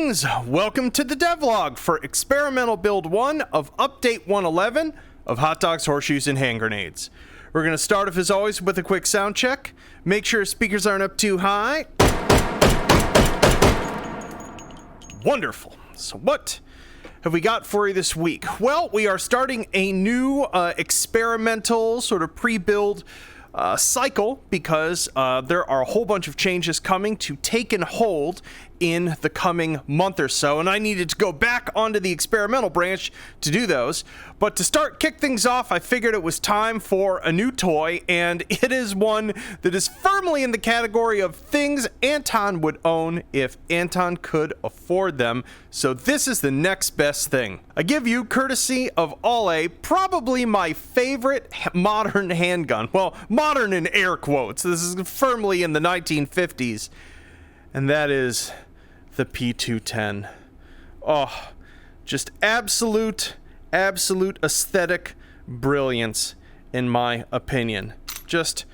Greetings! Welcome to the Devlog for Experimental Build 1 of Update 111 of Hot Dogs, Horseshoes, and Hand Grenades. We're going to start off as always with a quick sound check. Make sure speakers aren't up too high. Wonderful. So what have we got for you this week? Well, we are starting a new experimental sort of pre-build cycle because there are a whole bunch of changes coming to take and hold in the coming month or so, and I needed to go back onto the experimental branch to do those. But to kick things off, I figured it was time for a new toy, and it is one that is firmly in the category of things Anton would own if Anton could afford them. So this is the next best thing. I give you, courtesy of Ole, probably my favorite modern handgun. Well, modern in air quotes. This is firmly in the 1950s. And that is the P210. Oh, just absolute aesthetic brilliance, in my opinion. Just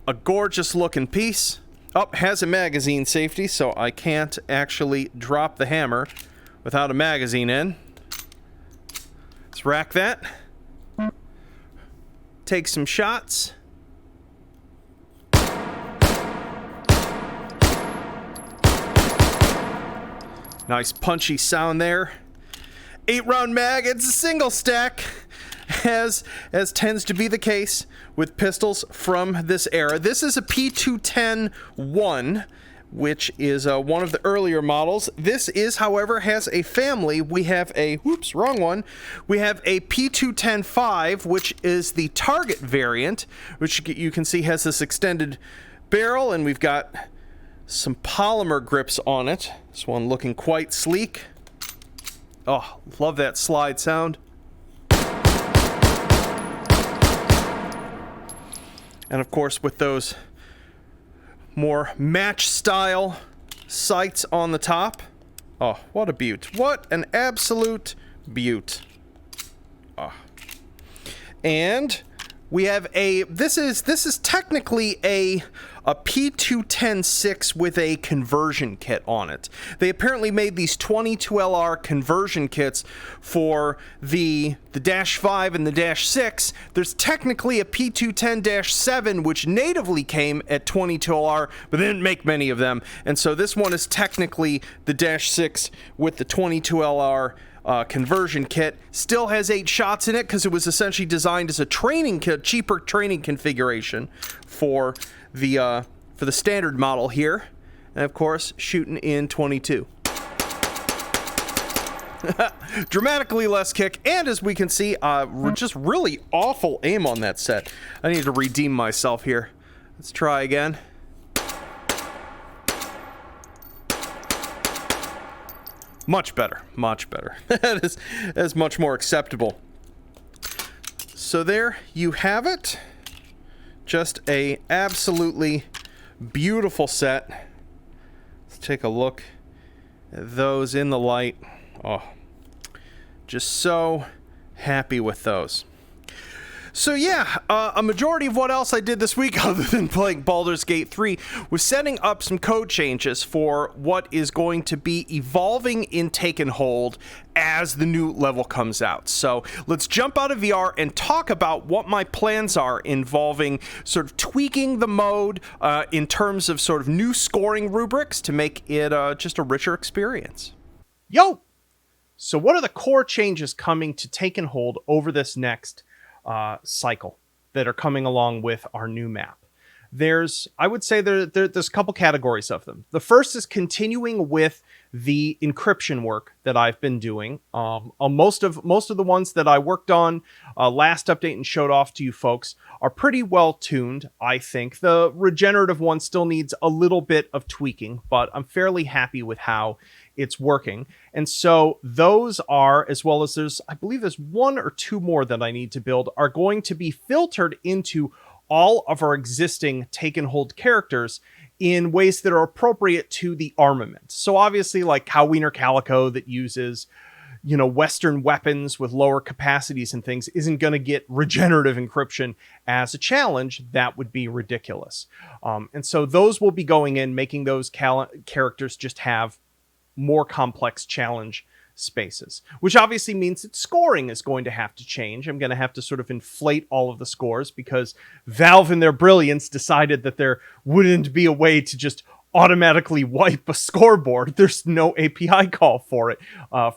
a gorgeous looking piece. Oh, has a magazine safety, so I can't actually drop the hammer without a magazine in. Let's rack that. Take some shots. Nice punchy sound there. 8-round mag. It's a single stack, as tends to be the case with pistols from this era. This is a P210-1, which is one of the earlier models. This is, however, has a family. We have a, whoops, wrong one. We have a P210-5, which is the target variant, which you can see has this extended barrel, and we've got some polymer grips on it. This one looking quite sleek. Oh, love that slide sound. And of course, with those more match style sights on the top. Oh, what a beaut. What an absolute beaut. Oh. And we have this is technically a P210-6 with a conversion kit on it. They apparently made these 22LR conversion kits for the Dash 5 and the Dash 6. There's technically a P210-7 which natively came at 22LR, but they didn't make many of them. And so this one is technically the Dash 6 with the 22LR conversion kit. Still has 8 shots in it because it was essentially designed as a training kit, cheaper training configuration for the standard model here, and of course shooting in 22. Dramatically less kick, and as we can see, just really awful aim on that set. I need to redeem myself here. Let's try again. Much better, much better. That is much more acceptable. So there you have it. Just a absolutely beautiful set. Let's take a look at those in the light. Oh, just so happy with those. So yeah, a majority of what else I did this week, other than playing Baldur's Gate 3, was setting up some code changes for what is going to be evolving in Take and Hold as the new level comes out. So let's jump out of VR and talk about what my plans are involving sort of tweaking the mode in terms of sort of new scoring rubrics to make it just a richer experience. Yo! So what are the core changes coming to Take and Hold over this next cycle that are coming along with our new map? I would say there's a couple categories of them. The first is continuing with the encryption work that I've been doing. Most of the ones that I worked on last update and showed off to you folks are pretty well tuned, I think. The regenerative one still needs a little bit of tweaking, but I'm fairly happy with how it's working. And so those are, as well as I believe there's 1 or 2 more that I need to build, are going to be filtered into all of our existing Take and Hold characters in ways that are appropriate to the armament. So obviously, like Cow Wiener Calico that uses, Western weapons with lower capacities and things isn't going to get regenerative encryption as a challenge. That would be ridiculous. And so those will be going in, making those characters just have more complex challenge spaces, which obviously means that scoring is going to have to change. I'm going to have to sort of inflate all of the scores because Valve in their brilliance decided that there wouldn't be a way to just automatically wipe a scoreboard. There's no API call for it,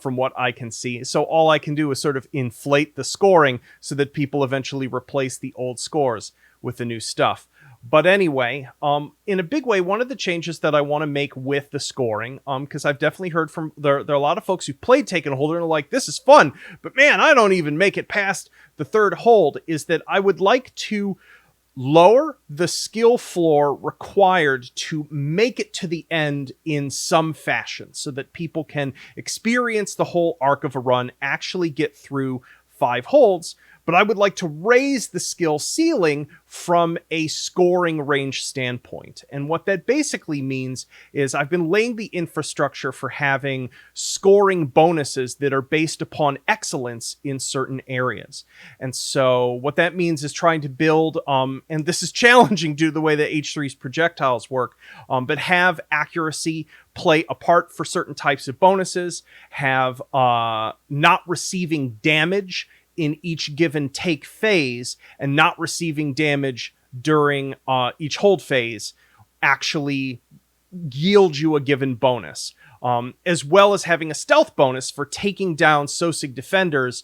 from what I can see. So all I can do is sort of inflate the scoring so that people eventually replace the old scores with the new stuff. But anyway, in a big way, one of the changes that I want to make with the scoring, because I've definitely heard from there are a lot of folks who played Taken Hold and are like, this is fun, but man, I don't even make it past the third hold, is that I would like to lower the skill floor required to make it to the end in some fashion so that people can experience the whole arc of a run, actually get through 5 holds. But I would like to raise the skill ceiling from a scoring range standpoint. And what that basically means is I've been laying the infrastructure for having scoring bonuses that are based upon excellence in certain areas. And so what that means is trying to build, and this is challenging due to the way that H3's projectiles work, but have accuracy play a part for certain types of bonuses, have not receiving damage in each given take phase and not receiving damage during each hold phase actually yield you a given bonus, as well as having a stealth bonus for taking down Sosig defenders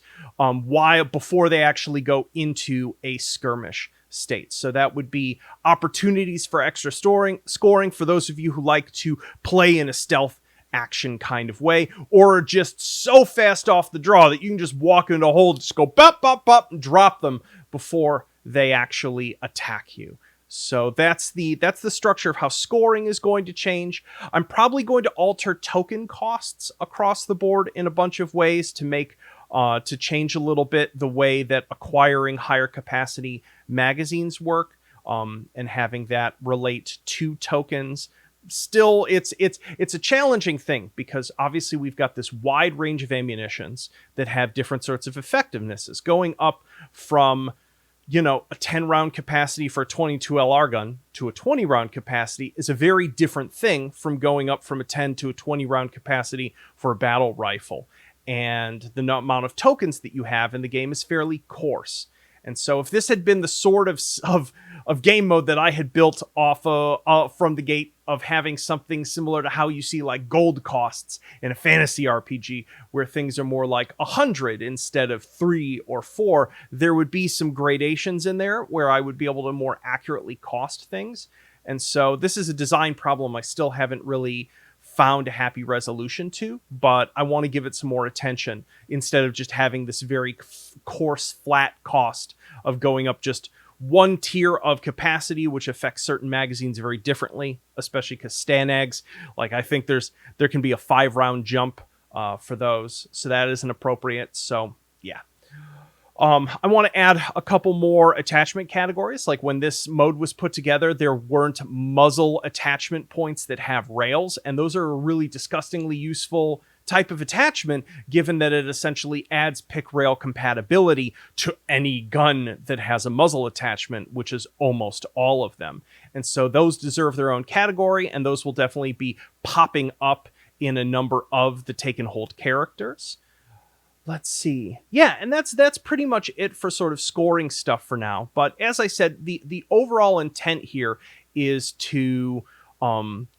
before they actually go into a skirmish state. So that would be opportunities for extra scoring for those of you who like to play in a stealth action kind of way, or just so fast off the draw that you can just walk into a hold, just go bop, bop, bop, and drop them before they actually attack you. So that's the structure of how scoring is going to change. I'm probably going to alter token costs across the board in a bunch of ways to make to change a little bit the way that acquiring higher capacity magazines work, and having that relate to tokens. Still, it's a challenging thing because obviously we've got this wide range of ammunitions that have different sorts of effectivenesses, going up from, a 10-round capacity for a 22 LR gun to a 20-round capacity is a very different thing from going up from a 10 to a 20-round capacity for a battle rifle. And the amount of tokens that you have in the game is fairly coarse. And so if this had been the sort of game mode that I had built off from the gate of having something similar to how you see like gold costs in a fantasy RPG, where things are more like 100 instead of 3 or 4, there would be some gradations in there where I would be able to more accurately cost things. And so this is a design problem I still haven't really found a happy resolution to, but I want to give it some more attention instead of just having this very coarse, flat cost of going up just one tier of capacity, which affects certain magazines very differently, especially because Stanags, I think there can be a 5-round jump for those, so that isn't appropriate. So yeah. I want to add a couple more attachment categories. Like when this mode was put together, there weren't muzzle attachment points that have rails, and those are a really disgustingly useful type of attachment, given that it essentially adds pick rail compatibility to any gun that has a muzzle attachment, which is almost all of them. And so those deserve their own category, and those will definitely be popping up in a number of the Take and Hold characters. Let's see. Yeah, and that's pretty much it for sort of scoring stuff for now. But as I said, the overall intent here is to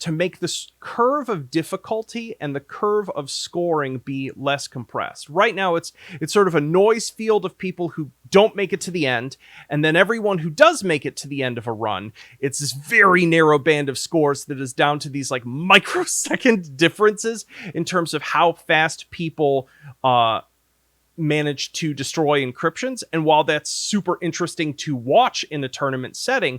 make this curve of difficulty and the curve of scoring be less compressed. Right now, it's sort of a noise field of people who don't make it to the end, and then everyone who does make it to the end of a run, it's this very narrow band of scores that is down to these like microsecond differences in terms of how fast people manage to destroy encryptions. And while that's super interesting to watch in a tournament setting,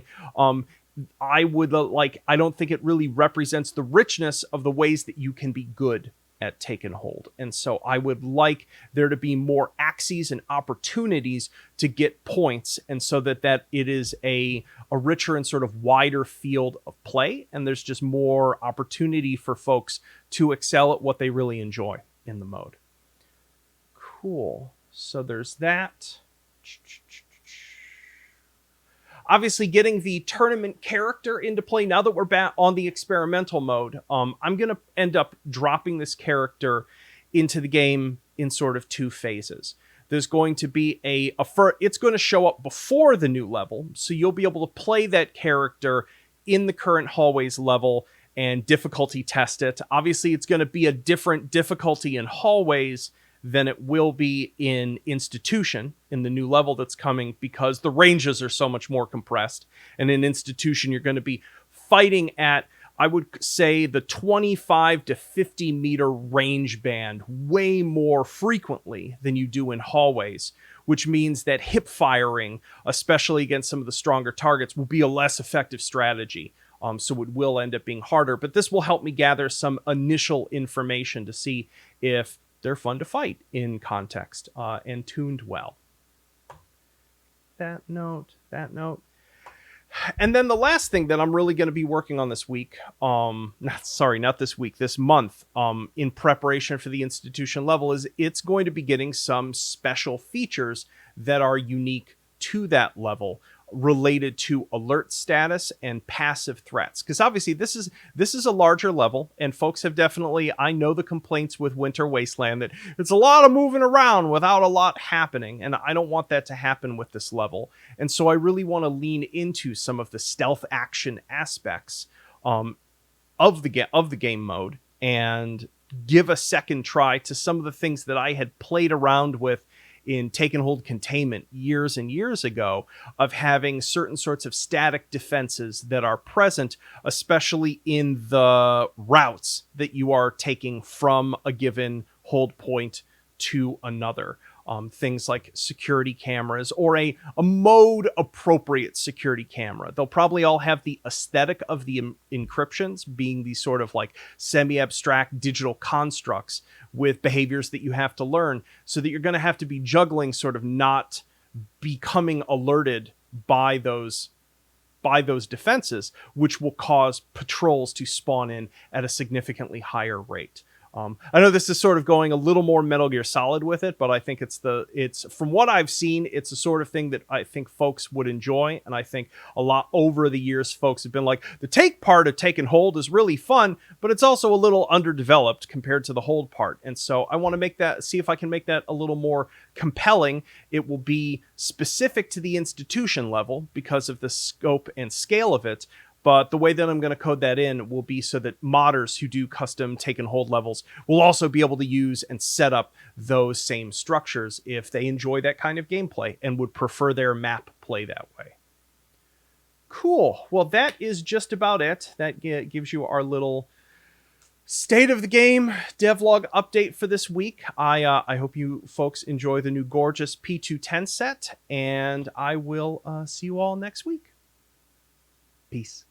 I don't think it really represents the richness of the ways that you can be good at Take and Hold. And so I would like there to be more axes and opportunities to get points, and so that it is a richer and sort of wider field of play, and there's just more opportunity for folks to excel at what they really enjoy in the mode. Cool. So there's that. obviously getting the tournament character into play. Now that we're back on the experimental mode, I'm going to end up dropping this character into the game in sort of 2 phases. There's going to be it's going to show up before the new level, so you'll be able to play that character in the current hallways level and difficulty test it. Obviously, it's going to be a different difficulty in hallways than it will be in Institution, in the new level that's coming, because the ranges are so much more compressed. And in Institution, you're going to be fighting at, I would say, the 25 to 50 meter range band way more frequently than you do in hallways, which means that hip firing, especially against some of the stronger targets, will be a less effective strategy. So it will end up being harder, but this will help me gather some initial information to see if they're fun to fight in context and tuned well. That note. And then the last thing that I'm really going to be working on this week, this month, in preparation for the Institution level, is it's going to be getting some special features that are unique to that level, related to alert status and passive threats. Because obviously this is a larger level, and folks have definitely, I know the complaints with Winter Wasteland, that it's a lot of moving around without a lot happening, and I don't want that to happen with this level. And so I really want to lean into some of the stealth action aspects of the game mode, and give a second try to some of the things that I had played around with in Take and Hold Containment years and years ago, of having certain sorts of static defenses that are present, especially in the routes that you are taking from a given hold point to another. Things like security cameras, or a mode appropriate security camera. They'll probably all have the aesthetic of the encryptions, being these sort of like semi-abstract digital constructs with behaviors that you have to learn, so that you're going to have to be juggling sort of not becoming alerted by those defenses, which will cause patrols to spawn in at a significantly higher rate. I know this is sort of going a little more Metal Gear Solid with it, but I think it's from what I've seen, it's the sort of thing that I think folks would enjoy. And I think a lot over the years, folks have been like, the take part of Take and Hold is really fun, but it's also a little underdeveloped compared to the hold part. And so I want to see if I can make that a little more compelling. It will be specific to the Institution level because of the scope and scale of it. But the way that I'm going to code that in will be so that modders who do custom Take and Hold levels will also be able to use and set up those same structures if they enjoy that kind of gameplay and would prefer their map play that way. Cool. Well, that is just about it. That gives you our little state of the game devlog update for this week. I hope you folks enjoy the new gorgeous P210 set, and I will see you all next week. Peace.